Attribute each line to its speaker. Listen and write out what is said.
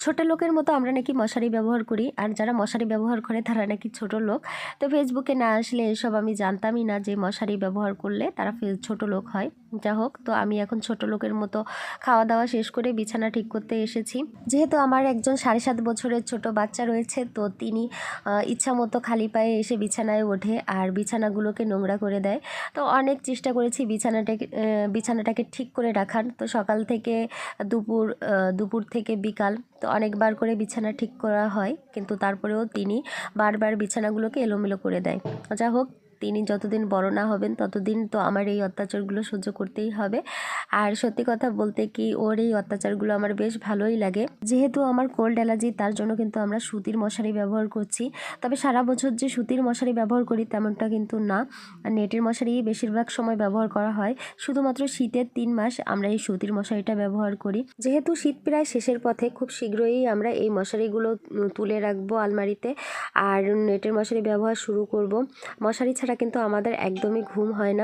Speaker 1: ছোট লোকের মতো আমরা নাকি মশারি ব্যবহার করি, আর যারা মশারি ব্যবহার করে তারা নাকি ছোট লোক। তো ফেসবুকে না আসলে এসব আমি জানতামই না যে মশারি ব্যবহার করলে তারা ছোট লোক হয়। যা হোক, তো আমি এখন ছোট লোকের মতো খাওয়া দাওয়া শেষ করে বিছানা ঠিক করতে এসেছি। যেহেতু আমার একজন 7.5 বছরের ছোট বাচ্চা রয়েছে, তো তিনি ইচ্ছা মতো খালি পায়ে এসে বিছানায় ওঠে আর বিছানাগুলোকে নোংরা করে দেয়। তো অনেক চেষ্টা করেছি বিছানাটাকে ঠিক করে রাখার। তো সকাল থেকে দুপুর থেকে বিকাল তো অনেকবার করে বিছানা ঠিক করা হয়, কিন্তু তারপরেও তিনি বারবার বিছানাগুলোকে এলোমেলো করে দেয়। যা হোক, তিনি যতদিন বড় না হবেন ততদিন তো আমার এই অত্যাচারগুলো সহ্য করতেই হবে। আর সত্যি কথা বলতে কি, ওর এই অত্যাচারগুলো আমার বেশ ভালোই লাগে। যেহেতু আমার কোল্ড অ্যালার্জি, তার জন্য কিন্তু আমরা সুতির মশারি ব্যবহার করছি। তবে সারা বছর যে সুতির মশারি ব্যবহার করি তেমনটা কিন্তু না, নেটের মশারি বেশিরভাগ সময় ব্যবহার করা হয়। শুধুমাত্র শীতের 3 মাস আমরা এই সুতির মশারিটা ব্যবহার করি। যেহেতু শীত প্রায় শেষের পথে, খুব শীঘ্রই আমরা এই মশারিগুলো তুলে রাখবো আলমারিতে আর নেটের মশারি ব্যবহার শুরু করব। মশারি ছাড়া কিন্তু আমাদের একদমই ঘুম হয় না।